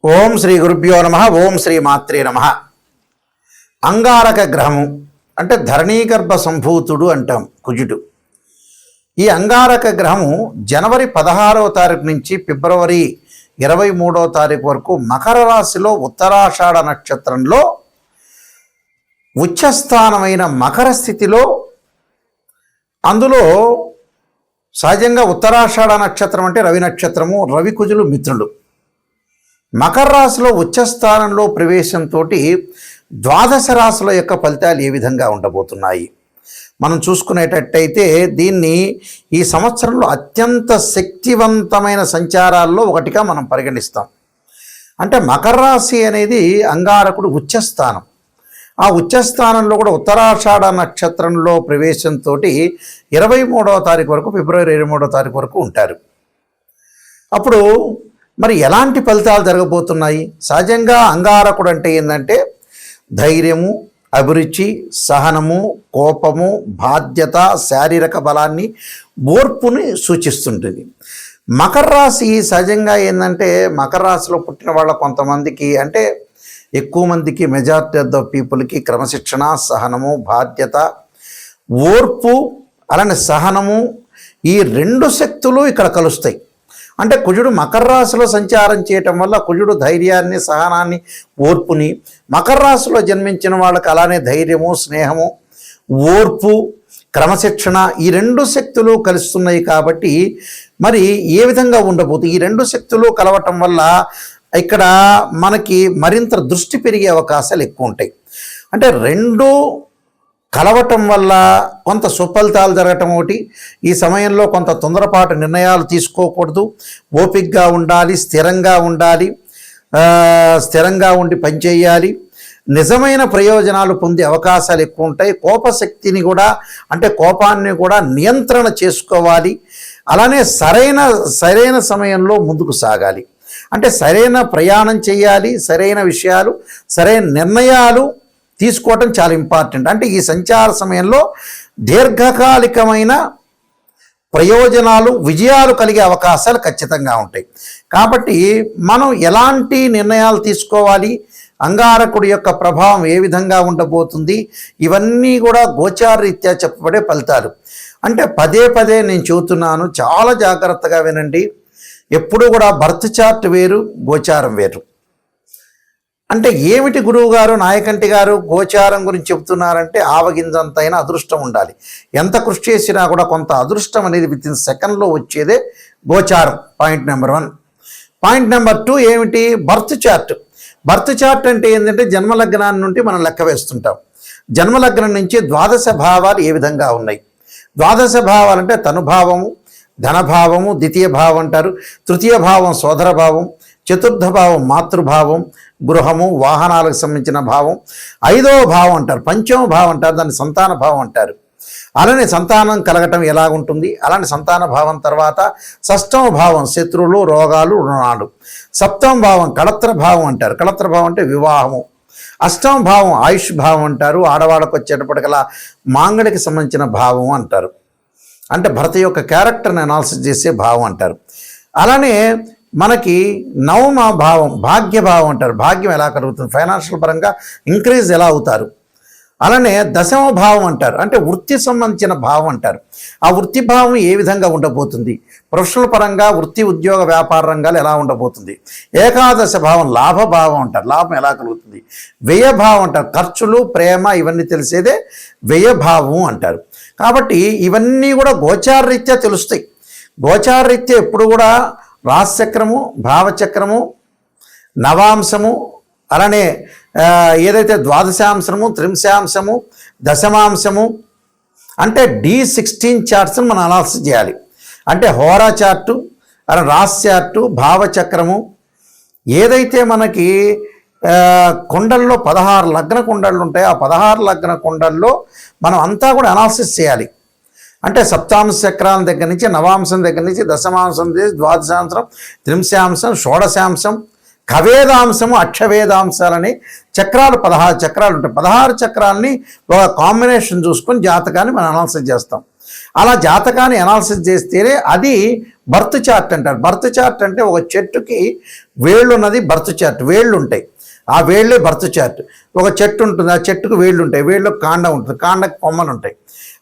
ఓం శ్రీ గురుభ్యో నమ. ఓం శ్రీ మాత్రే నమ. అంగారక గ్రహము అంటే ధరణీగర్భ సంభూతుడు అంటాం కుజుడు. ఈ అంగారక గ్రహము జనవరి 16వ తారీఖు నుంచి ఫిబ్రవరి 23వ తారీఖు వరకు మకర రాశిలో ఉత్తరాషాఢ నక్షత్రంలో ఉచ్చస్థానమైన మకర స్థితిలో, అందులో సహజంగా ఉత్తరాషాఢ నక్షత్రం అంటే రవి నక్షత్రము, రవి కుజులు మిత్రులు. మకర రాశిలో ఉచ్చస్థానంలో ప్రవేశంతో ద్వాదశ రాశుల యొక్క ఫలితాలు ఏ విధంగా ఉండబోతున్నాయి మనం చూసుకునేటట్టయితే, దీన్ని ఈ సంవత్సరంలో అత్యంత శక్తివంతమైన సంచారాల్లో ఒకటిగా మనం పరిగణిస్తాం. అంటే మకర రాశి అనేది అంగారకుడు ఉచ్చస్థానం. ఆ ఉచ్చస్థానంలో కూడా ఉత్తరాషాఢ నక్షత్రంలో ప్రవేశంతో 23వ తారీఖు వరకు, ఫిబ్రవరి 23వ తారీఖు వరకు ఉంటారు. అప్పుడు మరి ఎలాంటి ఫలితాలు జరగబోతున్నాయి? సహజంగా అంగారకుడు అంటే ఏంటంటే ధైర్యము, అభిరుచి, సహనము, కోపము, బాధ్యత, శారీరక బలాన్ని, ఓర్పుని సూచిస్తుంటుంది. మకర రాశి సహజంగా ఏంటంటే మకర రాశిలో పుట్టిన వాళ్ళ కొంతమందికి, అంటే ఎక్కువ మందికి, మెజారిటీ ఆఫ్ ద పీపుల్కి క్రమశిక్షణ, సహనము, బాధ్యత, ఓర్పు, అలానే సహనము, ఈ రెండు శక్తులు ఇక్కడ కలుస్తాయి. అంటే కుజుడు మకర రాశిలో సంచారం చేయటం వల్ల కుజుడు ధైర్యాన్ని, సహనాన్ని, ఓర్పుని, మకర రాశిలో జన్మించిన వాళ్ళకి అలానే ధైర్యము, స్నేహము, ఓర్పు, క్రమశిక్షణ, ఈ రెండు శక్తులు కలుస్తున్నాయి. కాబట్టి మరి ఏ విధంగా ఉండబోతుంది? ఈ రెండు శక్తులు కలవటం వల్ల ఇక్కడ మనకి మరింత దృష్టి పెరిగే అవకాశాలు ఎక్కువ ఉంటాయి. అంటే రెండు కలవటం వల్ల కొంత సుఫలితాలు జరగటం ఒకటి. ఈ సమయంలో కొంత తొందరపాటు నిర్ణయాలు తీసుకోకూడదు, ఓపికగా ఉండాలి, స్థిరంగా ఉండాలి, స్థిరంగా ఉండి పనిచేయాలి. నిజమైన ప్రయోజనాలు పొందే అవకాశాలు ఎక్కువ ఉంటాయి. కోపశక్తిని కూడా, అంటే కోపాన్ని కూడా నియంత్రణ చేసుకోవాలి. అలానే సరైన సమయంలో ముందుకు సాగాలి. అంటే సరైన ప్రయాణం చేయాలి, సరైన విషయాలు, సరైన నిర్ణయాలు తీసుకోవటం చాలా ఇంపార్టెంట్. అంటే ఈ సంచార సమయంలో దీర్ఘకాలికమైన ప్రయోజనాలు, విజయాలు కలిగే అవకాశాలు ఖచ్చితంగా ఉంటాయి. కాబట్టి మనం ఎలాంటి నిర్ణయాలు తీసుకోవాలి, అంగారకుడి యొక్క ప్రభావం ఏ విధంగా ఉండబోతుంది, ఇవన్నీ కూడా గోచారరీత్యా చెప్పబడే ఫలితాలు. అంటే పదే పదే నేను చెబుతున్నాను, చాలా జాగ్రత్తగా వినండి. ఎప్పుడు కూడా బర్త్ చార్ట్ వేరు, గోచారం వేరు. అంటే ఏమిటి గురువు గారు, నాయకంటి గారు గోచారం గురించి చెబుతున్నారంటే, ఆవగింజంతైనా అదృష్టం ఉండాలి. ఎంత కృషి చేసినా కూడా కొంత అదృష్టం అనేది వితిన్ సెకండ్లో వచ్చేదే గోచారం. Point number 1. పాయింట్ నెంబర్ 2 ఏమిటి? Birth chart. బర్త్ చార్ట్ అంటే ఏంటంటే జన్మలగ్నాన్ని నుండి మనం లెక్క వేస్తుంటాం. జన్మలగ్నం నుంచి ద్వాదశ భావాలు ఏ విధంగా ఉన్నాయి. ద్వాదశ భావాలు అంటే తనుభావము, ధనభావము, ద్వితీయ భావం అంటారు, తృతీయ భావం సోదర భావం, చతుర్థ భావం మాతృభావం, గృహము, వాహనాలకు సంబంధించిన భావం, 5వ భావం అంటారు, పంచమ భావం అంటారు, దాన్ని సంతాన భావం అంటారు. అలానే సంతానం కలగటం ఎలాగుంటుంది, అలానే సంతాన భావం తర్వాత 6వ భావం శత్రువులు, రోగాలు, రుణాలు, 7వ భావం కళత్ర భావం అంటారు. కళత్ర భావం అంటే వివాహము, 8వ భావం ఆయుష్ భావం అంటారు. ఆడవాళ్ళకు వచ్చేటప్పటికలా మాంగళికి సంబంధించిన భావం అంటారు. అంటే భర్త యొక్క క్యారెక్టర్ని అనాలిసిస్ చేసే భావం అంటారు. అలానే మనకి 9వ భావం భాగ్యభావం అంటారు. భాగ్యం ఎలా కలుగుతుంది, ఫైనాన్షియల్ పరంగా ఇంక్రీజ్ ఎలా అవుతారు. అలానే 10వ భావం అంటారు, అంటే వృత్తి సంబంధించిన భావం అంటారు. ఆ వృత్తి భావం ఏ విధంగా ఉండబోతుంది, ప్రొఫెషనల్ పరంగా వృత్తి, ఉద్యోగ, వ్యాపార రంగాలు ఎలా ఉండబోతుంది. 11వ భావం లాభభావం అంటారు, లాభం ఎలా కలుగుతుంది. వ్యయభావం అంటారు, ఖర్చులు, ప్రేమ, ఇవన్నీ తెలిసేదే వ్యయభావం అంటారు. కాబట్టి ఇవన్నీ కూడా గోచారరీత్యా తెలుస్తాయి. గోచారరీత్యా ఎప్పుడు కూడా రాశిచక్రము, భావచక్రము, నవాంశము, అలానే ఏదైతే ద్వాదశాంశము, త్రింశాంశము, దశమాంశము, అంటే D16 చార్ట్స్ని మనం అనాలిసిస్ చేయాలి. అంటే హోరా చార్టు, అలా రాశి చార్టు, భావచక్రము, ఏదైతే మనకి కుండల్లో 16 లగ్న కుండళ్ళు ఉంటాయో ఆ 16 లగ్న కుండల్లో మనం అంతా కూడా అనాలిసిస్ చేయాలి. అంటే సప్తాంశ చక్రాల దగ్గర నుంచి, నవాంశం దగ్గర నుంచి, దశమాంశం, ద్వాదశాంశం, త్రింశాంశం, షోడశాంశం, కవేదాంశము, అక్షవేదాంశాలని చక్రాలు 16 చక్రాలు ఉంటాయి. 16 చక్రాలని ఒక కాంబినేషన్ చూసుకొని జాతకాన్ని మనం అనాలిసిస్ చేస్తాం. అలా జాతకాన్ని అనాలిసిస్ చేస్తేనే అది బర్త్ చార్ట్ అంటారు. బర్త్ చార్ట్ అంటే ఒక చెట్టుకి వేళ్ళు ఉన్నది బర్త్ చార్ట్, వేళ్ళు ఉంటాయి, ఆ వేళ్ళే బర్త్ చార్ట్. ఒక చెట్టు ఉంటుంది, ఆ చెట్టుకు వేళ్ళు ఉంటాయి, వేళ్ళకు కాండం ఉంటుంది, కాండకు కొమ్మలు ఉంటాయి,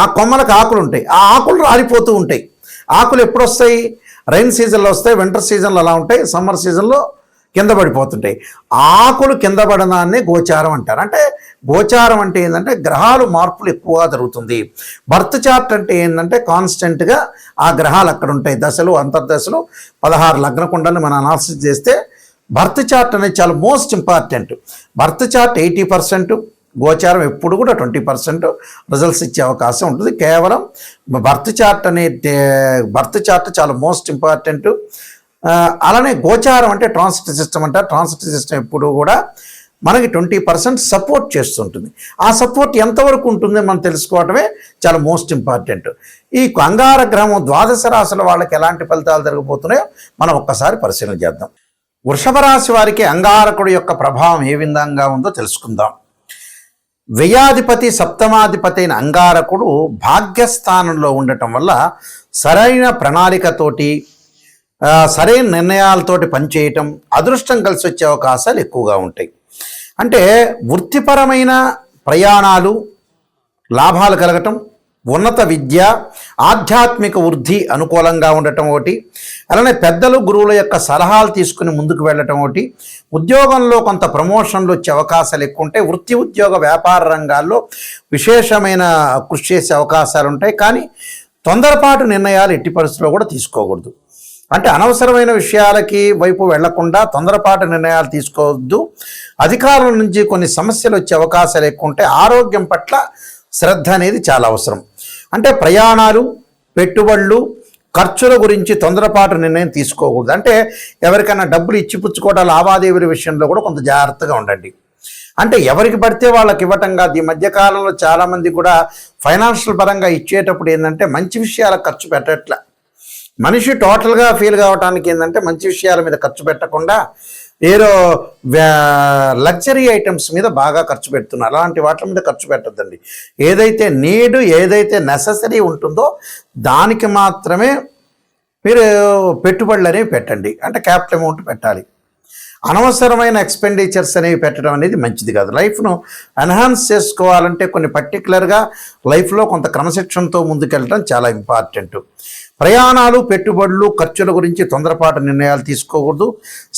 ఆ కొమ్మలకు ఆకులు ఉంటాయి, ఆ ఆకులు రాలిపోతూ ఉంటాయి. ఆకులు ఎప్పుడు వస్తాయి? రైన్ సీజన్లో వస్తాయి, వింటర్ సీజన్లో అలా ఉంటాయి, సమ్మర్ సీజన్లో కింద పడిపోతుంటాయి. ఆకులు కింద పడడాన్ని గోచారం అంటారు. అంటే గోచారం అంటే ఏంటంటే గ్రహాలు మార్పులు ఎక్కువగా జరుగుతుంది. బర్త్ చార్ట్ అంటే ఏంటంటే కాన్స్టెంట్గా ఆ గ్రహాలు అక్కడ ఉంటాయి, దశలు అంతర్దశలు 16 లగ్న కుండలు మనం అనాలిసిస్ చేస్తే బర్త్ చార్ట్ అనేది చాలా మోస్ట్ ఇంపార్టెంట్. బర్త్ చార్ట్ 80%, గోచారం ఎప్పుడు కూడా 20% రిజల్ట్స్ ఇచ్చే అవకాశం ఉంటుంది. కేవలం బర్త్ చార్ట్ చాలా మోస్ట్ ఇంపార్టెంట్. అలానే గోచారం అంటే ట్రాన్సిట్ సిస్టమ్ అంటారు. ట్రాన్సిట్ సిస్టమ్ ఎప్పుడు కూడా మనకి 20% సపోర్ట్ చేస్తుంటుంది. ఆ సపోర్ట్ ఎంతవరకు ఉంటుందో మనం తెలుసుకోవటమే చాలా మోస్ట్ ఇంపార్టెంట్. ఈ అంగార గ్రహం ద్వాదశ రాశుల వాళ్ళకి ఎలాంటి ఫలితాలు జరగబోతున్నాయో మనం ఒక్కసారి పరిశీలన చేద్దాం. వృషభ రాశి వారికి అంగారకుడు యొక్క ప్రభావం ఏ విధంగా ఉందో తెలుసుకుందాం. వ్యయాధిపతి సప్తమాధిపతి అయిన అంగారకుడు భాగ్యస్థానంలో ఉండటం వల్ల సరైన ప్రణాళికతోటి సరైన నిర్ణయాలతోటి పనిచేయటం, అదృష్టం కలిసి వచ్చే అవకాశాలు ఎక్కువగా ఉంటాయి. అంటే వృత్తిపరమైన ప్రయాణాలు, లాభాలు కలగటం, ఉన్నత విద్య, ఆధ్యాత్మిక వృద్ధి అనుకూలంగా ఉండటం ఒకటి, అలానే పెద్దలు గురువుల యొక్క సలహాలు తీసుకుని ముందుకు వెళ్ళటం ఒకటి, ఉద్యోగంలో కొంత ప్రమోషన్లు వచ్చే అవకాశాలు ఎక్కువ ఉంటాయి. వృత్తి ఉద్యోగ వ్యాపార రంగాల్లో విశేషమైన కృషి చేసే అవకాశాలు ఉంటాయి. కానీ తొందరపాటు నిర్ణయాలు ఎట్టి పరిస్థితుల్లో కూడా తీసుకోకూడదు. అంటే అనవసరమైన విషయాలకి వైపు వెళ్లకుండా తొందరపాటు నిర్ణయాలు తీసుకోవద్దు. అధికారుల నుంచి కొన్ని సమస్యలు వచ్చే అవకాశాలు ఎక్కువ ఉంటాయి. ఆరోగ్యం పట్ల శ్రద్ధ అనేది చాలా అవసరం. అంటే ప్రయాణాలు, పెట్టుబడులు, ఖర్చుల గురించి తొందరపాటు నిర్ణయం తీసుకోకూడదు. అంటే ఎవరికైనా డబ్బులు ఇచ్చిపుచ్చుకోవడం, లావాదేవీల విషయంలో కూడా కొంత జాగ్రత్తగా ఉండండి. అంటే ఎవరికి పడితే వాళ్ళకి ఇవ్వటం కాదు. ఈ మధ్యకాలంలో చాలామంది కూడా ఫైనాన్షియల్ పరంగా ఇచ్చేటప్పుడు ఏంటంటే మంచి విషయాలకు ఖర్చు పెట్టట్ల. మనిషి టోటల్గా ఫీల్ కావడానికి ఏంటంటే మంచి విషయాల మీద ఖర్చు పెట్టకుండా ఏదో లగ్జరీ ఐటమ్స్ మీద బాగా ఖర్చు పెడుతున్నారు. అలాంటి వాటి మీద ఖర్చు పెట్టద్దండి. ఏదైతే నీడ్, ఏదైతే నెససరీ ఉంటుందో దానికి మాత్రమే మీరు పెట్టుబడులు అనేవి పెట్టండి. అంటే క్యాపిటల్ అమౌంట్ పెట్టాలి. అనవసరమైన ఎక్స్పెండిచర్స్ అనేవి పెట్టడం అనేది మంచిది కాదు. లైఫ్ను ఎన్హాన్స్ చేసుకోవాలంటే కొన్ని పర్టికులర్గా లైఫ్లో కొంత క్రమశిక్షణతో ముందుకెళ్ళడం చాలా ఇంపార్టెంట్. ప్రయాణాలు, పెట్టుబడులు, ఖర్చుల గురించి తొందరపాటు నిర్ణయాలు తీసుకోకూడదు.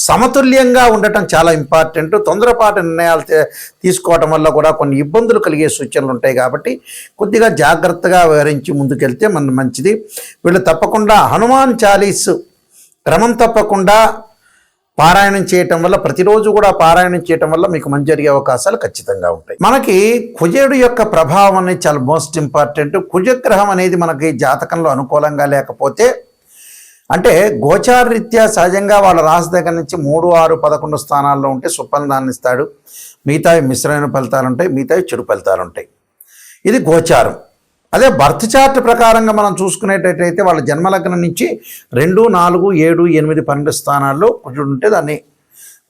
సమతుల్యంగా ఉండటం చాలా ఇంపార్టెంట్. తొందరపాటు నిర్ణయాలు తీసుకోవటం వల్ల కూడా కొన్ని ఇబ్బందులు కలిగే సూచనలు ఉంటాయి. కాబట్టి కొద్దిగా జాగ్రత్తగా వివరించి ముందుకెళ్తే మన మంచిది. వీళ్ళు తప్పకుండా హనుమాన్ చాలీస్ క్రమం తప్పకుండా పారాయణం చేయటం వల్ల, ప్రతిరోజు కూడా పారాయణం చేయటం వల్ల మీకు మంచి జరిగే అవకాశాలు ఖచ్చితంగా ఉంటాయి. మనకి కుజుడు యొక్క ప్రభావం అనేది చాలా మోస్ట్ ఇంపార్టెంట్. కుజగ్రహం అనేది మనకి జాతకంలో అనుకూలంగా లేకపోతే, అంటే గోచార రీత్యా సహజంగా వాళ్ళ రాశి దగ్గర నుంచి 3, 6, 11 స్థానాల్లో ఉంటే సుఫలితాన్ని ఇస్తాడు. మిగతావి మిశ్రమైన ఫలితాలు ఉంటాయి, మిగతావి చెడు ఫలితాలు ఉంటాయి. ఇది గోచారం. అదే బర్త్ చార్ట్ ప్రకారంగా మనం చూసుకునేటట్టయితే వాళ్ళ జన్మలగ్నం నుంచి 2, 4, 7, 8, 12 స్థానాల్లో కుజుడు ఉంటే దాన్ని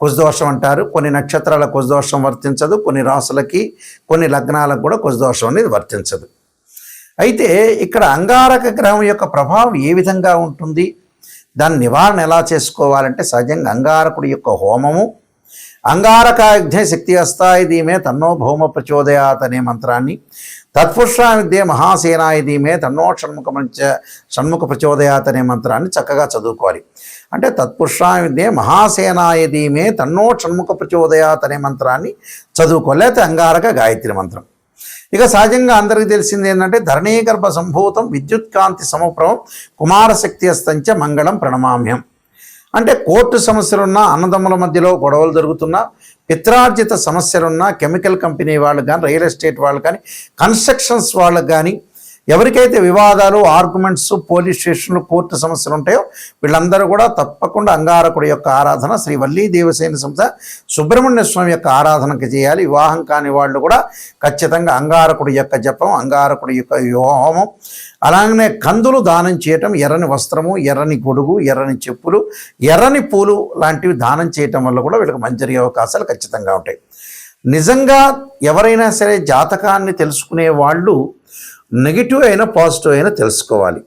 కుజదోషం అంటారు. కొన్ని నక్షత్రాల కుజదోషం వర్తించదు, కొన్ని రాసులకి, కొన్ని లగ్నాలకు కూడా కుజదోషం అనేది వర్తించదు. అయితే ఇక్కడ అంగారక గ్రహం యొక్క ప్రభావం ఏ విధంగా ఉంటుంది, దాని నివారణ ఎలా చేసుకోవాలంటే సహజంగా అంగారకుడి యొక్క హోమము, అంగారకాగ్నే శక్తి అస్తాయి ధీమే తన్నో భౌమ ప్రచోదయాత్ అనే మంత్రాన్ని, తత్పురుషా విద్యే మహాసేనాయ ధీమే తన్నో షణ్ముఖ ప్రచోదయాత్ అనే మంత్రాన్ని చక్కగా చదువుకోవాలి. అంటే తత్పురుషా విద్యే మహాసేనాయ ధీమే తన్నో షణ్ముఖ ప్రచోదయాత్ అనే మంత్రాన్ని చదువుకోవాలి. లేకపోతే అంగారక గాయత్రి మంత్రం. ఇక సహజంగా అందరికీ తెలిసింది ఏంటంటే ధరణీగర్భ సంభూతం విద్యుత్కాంతి సమప్రభం కుమారశక్తి అస్తంచ మంగళం ప్రణమామ్యం. అంటే కోర్టు సమస్యలున్నా, అన్నదమ్ముల మధ్యలో గొడవలు జరుగుతున్నా, పిత్రార్జిత సమస్యలున్నా, కెమికల్ కంపెనీ వాళ్ళకి కానీ, రియల్ ఎస్టేట్ వాళ్ళకి కానీ, కన్స్ట్రక్షన్స్ వాళ్ళకి కానీ, ఎవరికైతే వివాదాలు, ఆర్గ్యుమెంట్స్, పోలీస్ స్టేషన్లు, కోర్టు సమస్యలు ఉంటాయో వీళ్ళందరూ కూడా తప్పకుండా అంగారకుడి యొక్క ఆరాధన, శ్రీ వల్లీ దేవసేన సంస్థ సుబ్రహ్మణ్య స్వామి యొక్క ఆరాధనకి చేయాలి. వివాహం కాని వాళ్ళు కూడా ఖచ్చితంగా అంగారకుడి యొక్క జపం, అంగారకుడి యొక్క హోమం, అలాగనే కందులు దానం చేయటం, ఎర్రని వస్త్రము, ఎర్రని గొడుగు, ఎర్రని చెప్పులు, ఎర్రని పూలు లాంటివి దానం చేయటం వల్ల కూడా వీళ్ళకి మంచి జరిగే అవకాశాలు ఖచ్చితంగా ఉంటాయి. నిజంగా ఎవరైనా సరే జాతకాన్ని తెలుసుకునే వాళ్ళు నెగిటివ్ అయినా పాజిటివ్ అయినా తెలుసుకోవాలి.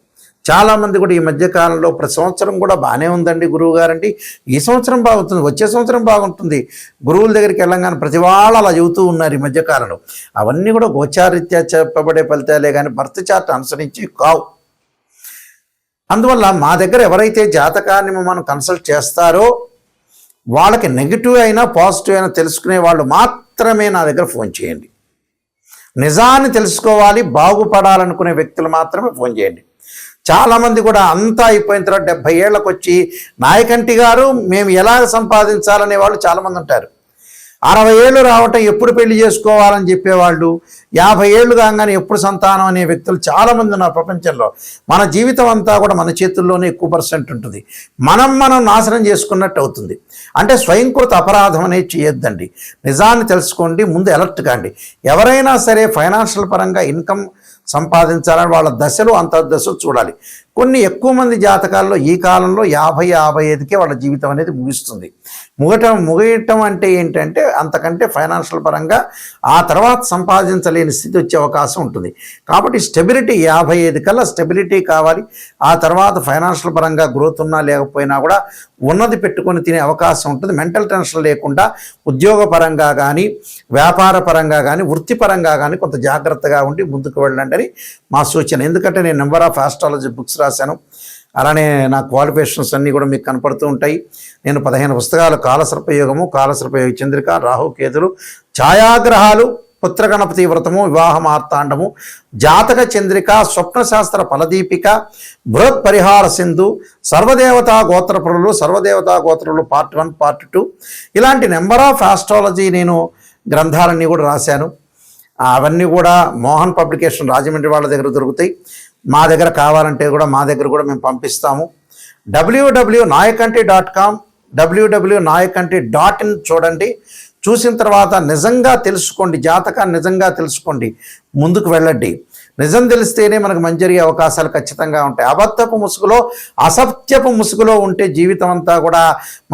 చాలామంది కూడా ఈ మధ్యకాలంలో ప్రతి సంవత్సరం కూడా బాగానే ఉందండి గురువు గారండి, ఈ సంవత్సరం బాగుంటుంది, వచ్చే సంవత్సరం బాగుంటుంది, గురువుల దగ్గరికి వెళ్ళంగానే ప్రతి వాళ్ళు అలా చెబుతూ ఉన్నారు ఈ మధ్యకాలంలో. అవన్నీ కూడా గోచారీత్యా చెప్పబడే ఫలితాలే కానీ బర్త్ చార్ట్ అనుసరించి కావు. అందువల్ల మా దగ్గర ఎవరైతే జాతకాన్ని మనం కన్సల్ట్ చేస్తారో వాళ్ళకి నెగిటివ్ అయినా పాజిటివ్ అయినా తెలుసుకునే వాళ్ళు మాత్రమే నా దగ్గర ఫోన్ చేయండి. నిజాన్ని తెలుసుకోవాలి, బాగుపడాలనుకునే వ్యక్తులు మాత్రమే ఫోన్ చేయండి. చాలామంది కూడా అంతా అయిపోయిన తర్వాత 70 ఏళ్ళకు వచ్చి నాయకంటి గారు మేము ఎలా సంపాదించాలనే వాళ్ళు చాలామంది ఉంటారు. 60 ఏళ్ళు రావటం ఎప్పుడు పెళ్లి చేసుకోవాలని చెప్పేవాళ్ళు, 50 ఏళ్ళు కాగానే ఎప్పుడు సంతానం అనే వ్యక్తులు చాలామంది ఉన్నారు ప్రపంచంలో. మన జీవితం అంతా కూడా మన చేతుల్లోనే ఎక్కువ పర్సెంట్ ఉంటుంది. మనం నాశనం చేసుకున్నట్టు అవుతుంది. అంటే స్వయంకృత అపరాధం అనేది చేయొద్దండి. నిజాన్ని తెలుసుకోండి, ముందు అలర్ట్ కాండి. ఎవరైనా సరే ఫైనాన్షియల్ పరంగా ఇన్కమ్ సంపాదించాలని వాళ్ళ దశలు అంతర్దశలు చూడాలి. కొన్ని ఎక్కువ మంది జాతకాల్లో ఈ కాలంలో 50-55కే వాళ్ళ జీవితం అనేది ముగుస్తుంది. ముగియటం అంటే ఏంటంటే అంతకంటే ఫైనాన్షియల్ పరంగా ఆ తర్వాత సంపాదించలేని స్థితి వచ్చే అవకాశం ఉంటుంది. కాబట్టి స్టెబిలిటీ 55 కల్లా స్టెబిలిటీ కావాలి. ఆ తర్వాత ఫైనాన్షియల్ పరంగా గ్రోత్ ఉన్నా లేకపోయినా కూడా ఉన్నది పెట్టుకొని తినే అవకాశం ఉంటుంది. మెంటల్ టెన్షన్ లేకుండా ఉద్యోగపరంగా కానీ వ్యాపార పరంగా కానీ వృత్తిపరంగా కానీ కొంత జాగ్రత్తగా ఉండి ముందుకు వెళ్ళండి అని మా సూచన. ఎందుకంటే నేను నెంబర్ ఆఫ్ ఆస్ట్రాలజీ బుక్స్ రాశాను, అలానే నా క్వాలిఫికేషన్స్ అన్నీ కూడా మీకు కనపడుతూ ఉంటాయి. నేను 15 పుస్తకాలు, కాలసర్పయోగము, కాలసర్పయోగ చంద్రిక, రాహుకేతులు, ఛాయాగ్రహాలు, పుత్రగణపతి వ్రతము, వివాహ మార్తాండము, జాతక చంద్రిక, స్వప్నశాస్త్ర ఫలదీపిక, బృహత్ పరిహార సింధు, సర్వదేవతా గోత్రపురులు పార్ట్ 1 పార్ట్ 2 ఇలాంటి నెంబర్ ఆఫ్ ఆస్ట్రాలజీ నేను గ్రంథాలన్నీ కూడా రాశాను. అవన్నీ కూడా మోహన్ పబ్లికేషన్ రాజమండ్రి వాళ్ళ దగ్గర దొరుకుతాయి. మా దగ్గర కావాలంటే కూడా మా దగ్గర కూడా మేము పంపిస్తాము. www.nayakanti.com www.nayakanti.in చూడండి. చూసిన తర్వాత నిజంగా తెలుసుకోండి, జాతకాన్ని నిజంగా తెలుసుకోండి, ముందుకు వెళ్ళండి. నిజం తెలిస్తేనే మనకు మంచి జరిగే అవకాశాలు ఖచ్చితంగా ఉంటాయి. అబద్ధపు ముసుగులో అసత్యపు ముసుగులో ఉంటే జీవితం అంతా కూడా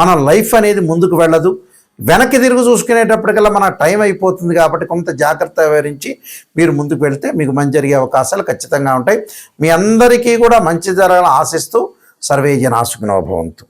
మన లైఫ్ అనేది ముందుకు వెళ్ళదు. వెనక్కి తిరిగి చూసుకునేటప్పటికల్లా మన టైం అయిపోతుంది. కాబట్టి కొంత జాగ్రత్త వివరించి మీరు ముందుకు వెళ్తే మీకు మంచి జరిగే అవకాశాలు ఖచ్చితంగా ఉంటాయి. మీ అందరికీ కూడా మంచి జరగాలని ఆశిస్తూ సర్వే జనా సుఖినో భవంతు.